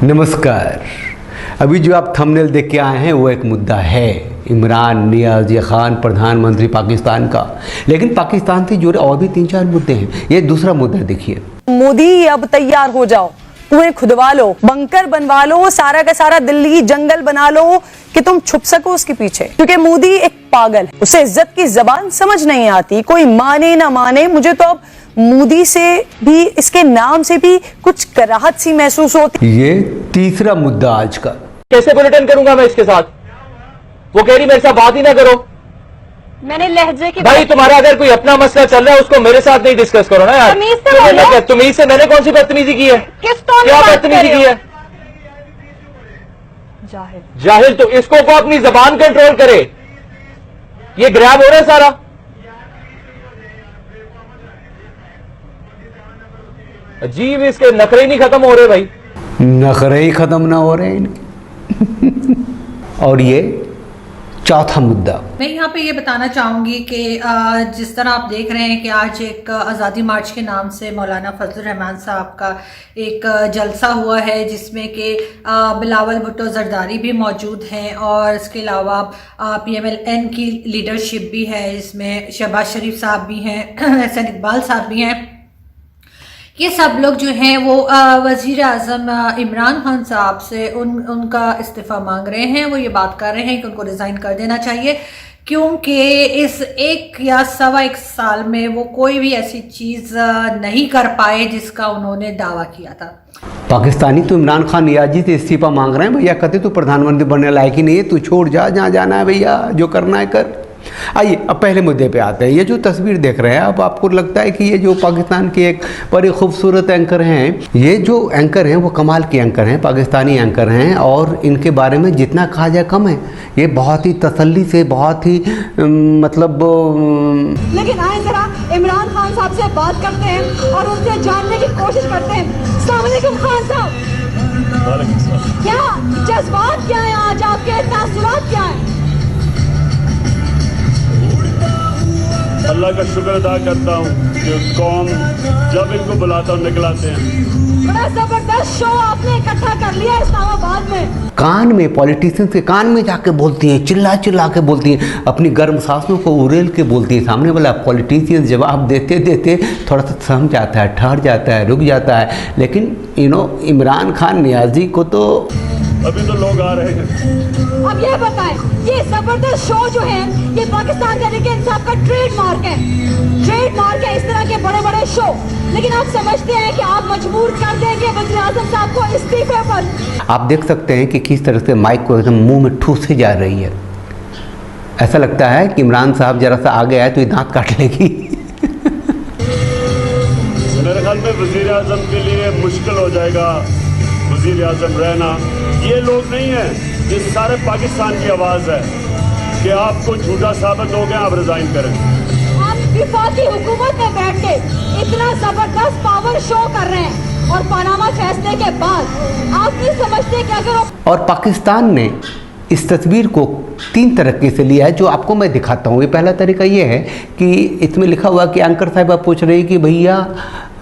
नमस्कार। अभी जो आप थंबनेल देख के आए हैं वो एक मुद्दा है इमरान नियाज़ी खान प्रधानमंत्री पाकिस्तान का, लेकिन पाकिस्तान से जुड़े और भी 3-4 मुद्दे हैं। ये दूसरा मुद्दा देखिए। मोदी अब तैयार हो जाओ, कुएं खुदवा लो, बंकर बनवा लो, सारा का सारा दिल्ली जंगल बना लो कि तुम छुप सको उसके पीछे, क्योंकि मोदी एक पागल है, उसे इज्जत की जबान समझ नहीं आती। कोई माने ना माने, मुझे तो अब मोदी से भी, इसके नाम से भी कुछ कराहत सी महसूस होती। ये तीसरा मुद्दा आज का। कैसे बुलेटिन करूंगा मैं इसके साथ? वो कह रही मेरे साथ बात ही ना करो। मैंने लहजे की भाई तुम्हारा अगर कोई अपना मसला चल रहा है उसको मेरे साथ नहीं डिस्कस करो ना यार। तमीज से मैंने कौन सी बदतमीजी की है? क्या बदतमीजी की है? जाहिल तो इसको को अपनी जबान कंट्रोल करे। ये ग्रैब हो रहा है सारा। अजीब, इसके नखरे ही नहीं खत्म हो रहे भाई। नखरे ही खत्म ना हो रहे हैं। और ये चौथा मुद्दा मैं यहाँ पे ये बताना चाहूँगी कि जिस तरह आप देख रहे हैं कि आज एक आज़ादी मार्च के नाम से मौलाना फजल रहमान साहब का एक जलसा हुआ है, जिसमें कि बिलावल भुट्टो जरदारी भी मौजूद हैं और इसके अलावा PMLN की लीडरशिप भी है, इसमें शहबाज शरीफ साहब भी हैं, एहसन इकबाल साहब भी हैं। ये सब लोग जो हैं वो वज़ीर आज़म इमरान खान साहब से उनका इस्तीफ़ा मांग रहे हैं। वो ये बात कर रहे हैं कि उनको रिज़ाइन कर देना चाहिए, क्योंकि इस 1 या सवा 1 साल में वो कोई भी ऐसी चीज़ नहीं कर पाए जिसका उन्होंने दावा किया था। पाकिस्तानी तो इमरान खान नियाज़ी से इस्तीफा मांग रहे हैं। भैया कहते तू प्रधानमंत्री बनने लायक ही नहीं है, तू छोड़ जा, जहाँ जाना है भैया, जो करना है कर। आइए अब पहले मुद्दे पे आते हैं। ये जो तस्वीर देख रहे हैं, अब आपको लगता है कि ये जो पाकिस्तान के एक बड़े खूबसूरत एंकर हैं, ये जो एंकर हैं वो कमाल के एंकर हैं, पाकिस्तानी एंकर हैं, और इनके बारे में जितना कहा जाए कम है। ये बहुत ही तसल्ली से, बहुत ही मतलब लेकिन आए जरा इमरान खान साहब से बात करते हैं और उनसे जानने की कोशिश करते हैं। अस्सलाम वालेकुम खान साहब, क्या जज्बात क्या है आज आपके, तासुरात क्या है? अल्लाह का शुक्र अदा करता हूँ कि कौम जब इनको बुलाता हूँ निकलाते हैं। बड़ा जबरदस्त शो आपने इकट्ठा कर लिया इस्लामाबाद में। कान में, पॉलिटिशियंस के कान में जाके बोलती हैं, चिल्ला चिल्ला के बोलती हैं, अपनी गर्म सांसों को उड़ेल के बोलती है। सामने वाला पॉलिटिशियंस जवाब देते देते थोड़ा सा थम जाता है, ठहर जाता है, रुक जाता है। लेकिन इमरान खान नियाज़ी को तो अभी तो लोग आ रहे हैं। अब ये बताएं, ये जबरदस्त शो जो है ये पाकिस्तान तहरीक-ए-इंसाफ का ट्रेडमार्क है, ट्रेडमार्क है इस तरह के बड़े बड़े शो। लेकिन आप समझते हैं कि आप मजबूर कर देंगे वज़ीर आज़म साहब को इस्तीफे पर? आप देख सकते हैं कि किस तरह से माइक को एकदम मुंह में ठूसे जा रही है। ऐसा लगता है कि इमरान साहब जरा सा आगे आए तो ये दांत काट लेगी। मेरे ख्याल में वज़ीर आज़म के लिए मुश्किल हो जाएगा वज़ीर आज़म रहना। ये लोग नहीं है, ये सारे पाकिस्तान की आवाज़ है कि आपको झूठा साबित हो गया, आप रिजाइन करें। आप विफाकी हुकूमत में बैठ के इतना जबरदस्त पावर शो कर रहे हैं और पनामा फैसले के बाद आप नहीं समझते कि अगर और पाकिस्तान ने इस तस्वीर को 3 तरीके से लिया है, जो आपको मैं दिखाता हूँ। ये पहला तरीका ये है कि इसमें लिखा हुआ कि एंकर साहिबा पूछ रही कि भैया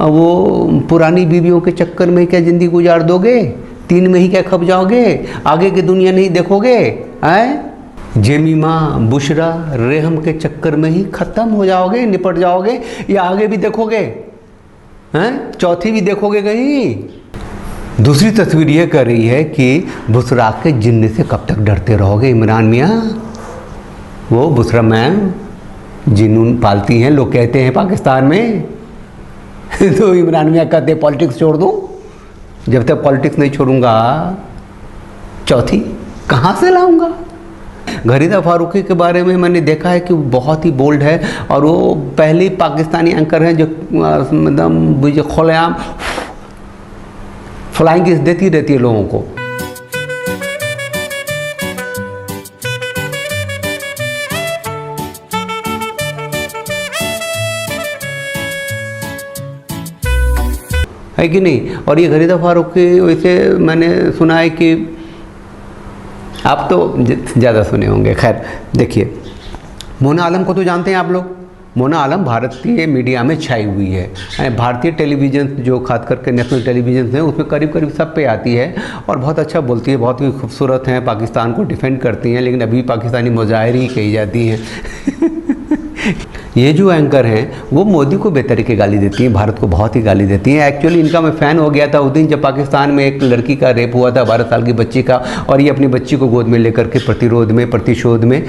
वो पुरानी बीवियों के चक्कर में क्या ज़िंदगी गुजार दोगे? 3 में ही क्या खप जाओगे? आगे की दुनिया नहीं देखोगे? जेमिमा, बुशरा, रेहम के चक्कर में ही ख़त्म हो जाओगे, निपट जाओगे, या आगे भी देखोगे? चौथी भी देखोगे कहीं? दूसरी तस्वीर ये कर रही है कि बुशरा के जिन्न से कब तक डरते रहोगे इमरान मियाँ? वो बुशरा मैम जिन्नून पालती हैं, लोग कहते हैं पाकिस्तान में। तो इमरान मियाँ कहते हैं पॉलिटिक्स छोड़ दूँ। जब तक पॉलिटिक्स नहीं छोड़ूंगा चौथी कहाँ से लाऊंगा? घरीदा फारूकी के बारे में मैंने देखा है कि बहुत ही बोल्ड है, और वो पहले पाकिस्तानी एंकर हैं जो मतलब खुलेआम फ्लाइंग किस देती रहती है लोगों को। है कि नहीं? और ये घरीदा फारूकी वैसे मैंने सुना है कि आप तो ज़्यादा सुने होंगे। खैर देखिए, मोना आलम को तो जानते हैं आप लोग, मोना आलम भारतीय मीडिया में छाई हुई है। भारतीय टेलीविज़न जो खास करके नेशनल टेलीविज़न हैं उसमें करीब करीब सब पे आती है और बहुत अच्छा बोलती है, बहुत ही खूबसूरत हैं, पाकिस्तान को डिफेंड करती हैं, लेकिन अभी पाकिस्तानी मुजाहिरी कही जाती हैं। ये जो एंकर हैं वो मोदी को बेतरीके गाली देती हैं, भारत को बहुत ही गाली देती हैं। एक्चुअली इनका मैं फ़ैन हो गया था उस दिन जब पाकिस्तान में एक लड़की का रेप हुआ था, 12 साल की बच्ची का, और ये अपनी बच्ची को गोद में लेकर के प्रतिशोध में,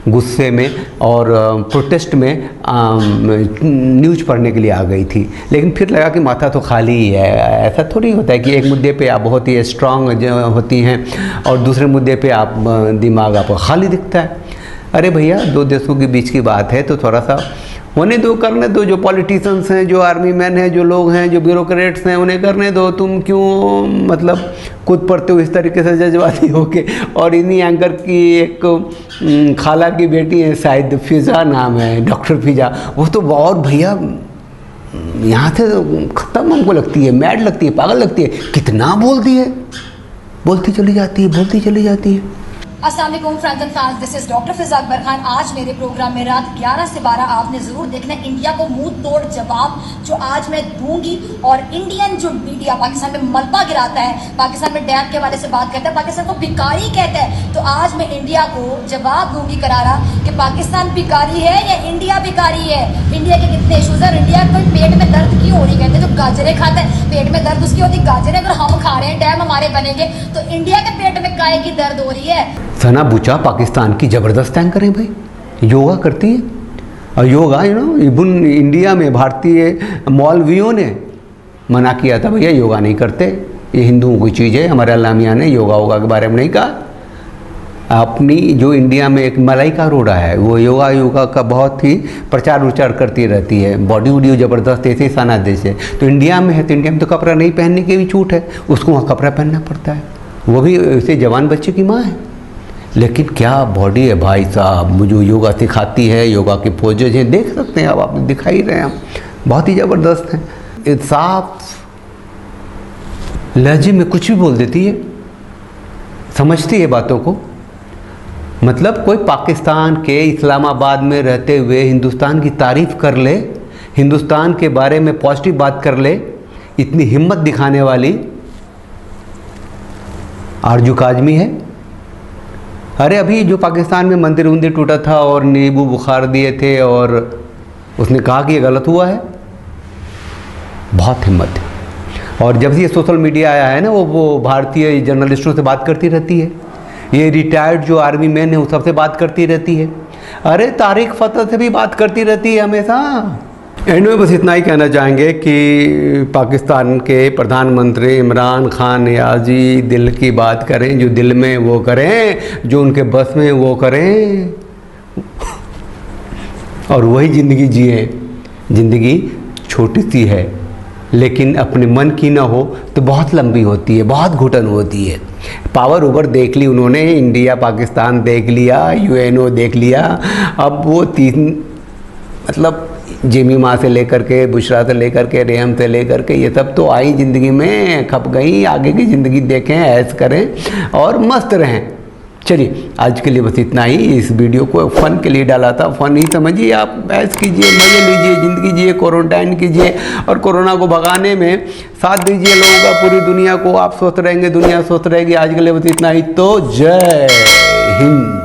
गुस्से में और प्रोटेस्ट में न्यूज़ पढ़ने के लिए आ गई थी। लेकिन फिर लगा कि माथा तो खाली ही है। ऐसा थोड़ी होता है कि एक मुद्दे पे आप बहुत ही स्ट्रांग होती हैं और दूसरे मुद्दे पे आप दिमाग आपको खाली दिखता है। अरे भैया, दो देशों के बीच की बात है तो थोड़ा सा होने दो, करने दो। जो पॉलिटिशियंस हैं, जो आर्मी मैन हैं, जो लोग हैं, जो ब्यूरोक्रेट्स हैं, उन्हें करने दो। तुम क्यों मतलब कूद पड़ते हो इस तरीके से जज्बाती होके। और इन्हीं एंकर की एक खाला की बेटी है, शायद फिजा नाम है, डॉक्टर फिजा, वो तो बहुत भैया यहाँ से ख़त्म हमको लगती है, मैड लगती है, पागल लगती है। कितना बोलती है, बोलती चली जाती है, बोलती चली जाती है। अस्सलाम वालेकुम friends and fans, this is doctor Fiza Akbar Khan. आज मेरे प्रोग्राम में रात 11 से 12 आपने ज़रूर देखना है इंडिया को मुंह तोड़ जवाब जो आज मैं दूंगी। और इंडियन जो मीडिया पाकिस्तान में मलबा गिराता है, पाकिस्तान में डैम के हवाले से बात करता है, पाकिस्तान को भिखारी कहता है, तो आज मैं इंडिया को जवाब दूंगी करारा कि पाकिस्तान भिखारी है या इंडिया भिखारी है। इंडिया के कितने इशूज़ है और इंडिया को पेट में दर्द क्यों हो रही, कहते हैं जो गाजरें खाता है पेट में दर्द उसकी होती, गाजरें अगर हम खा रहे हैं, डैम हमारे बनेंगे, तो इंडिया के पेट में काय की दर्द हो रही है। सना बुचा पाकिस्तान की ज़बरदस्त एंकर हैं भाई, योगा करती है। और योगा इवन इंडिया में भारतीय मौलवियों ने मना किया था, भैया योगा नहीं करते, ये हिंदुओं की चीज़ है। हमारे अल्लाह मियाँ ने योगा के बारे में नहीं कहा। अपनी जो इंडिया में एक मलाइका अरोड़ा है, वो योगा का बहुत ही प्रचार करती रहती है, बॉडी वूडी ज़बरदस्त, ऐसे ही साना देश है। तो इंडिया में है तो इंडिया में तो कपड़ा नहीं पहनने की भी छूट है, उसको वहाँ कपड़ा पहनना पड़ता है। वो भी ऐसे जवान बच्चे की माँ है, लेकिन क्या बॉडी है भाई साहब, जो योगा सिखाती है, योगा के पोजेज हैं, देख सकते हैं, अब आप दिखा ही रहे हैं, बहुत ही ज़बरदस्त हैं। साफ लहजे में कुछ भी बोल देती है, समझती है बातों को। मतलब कोई पाकिस्तान के इस्लामाबाद में रहते हुए हिंदुस्तान की तारीफ़ कर ले, हिंदुस्तान के बारे में पॉजिटिव बात कर ले, इतनी हिम्मत दिखाने वाली आरजू काज़मी है। अरे अभी जो पाकिस्तान में मंदिर टूटा था और नींबू बुखार दिए थे और उसने कहा कि ये गलत हुआ है, बहुत हिम्मत है। और जब से ये सोशल मीडिया आया है ना, वो भारतीय जर्नलिस्टों से बात करती रहती है, ये रिटायर्ड जो आर्मी मैन है वो सबसे बात करती रहती है। अरे तारिक फतेह से भी बात करती रहती है हमेशा। एंड में बस इतना ही कहना चाहेंगे कि पाकिस्तान के प्रधानमंत्री इमरान खान नियाज़ी दिल की बात करें, जो दिल में वो करें, जो उनके बस में वो करें और वही ज़िंदगी जिए। ज़िंदगी छोटी सी है लेकिन अपने मन की ना हो तो बहुत लंबी होती है, बहुत घुटन होती है। पावर ओवर देख ली उन्होंने, इंडिया पाकिस्तान देख लिया, यूएनओ देख लिया, अब वो तीन मतलब जिमी माँ से लेकर के, बुशरा से लेकर के, रेहम से लेकर के, ये सब तो आई ज़िंदगी में, खप गई। आगे की ज़िंदगी देखें, ऐश करें और मस्त रहें। चलिए आज के लिए बस इतना ही। इस वीडियो को फ़न के लिए डाला था, फ़न ही समझिए आप, ऐश कीजिए, मज़े लीजिए, ज़िंदगी जिए, क्वारंटाइन कीजिए और कोरोना को भगाने में साथ दीजिए लोगों का, पूरी दुनिया को। आप स्वस्थ रहेंगे, दुनिया स्वस्थ रहेगी। आज के लिए बस इतना ही। तो जय हिंद।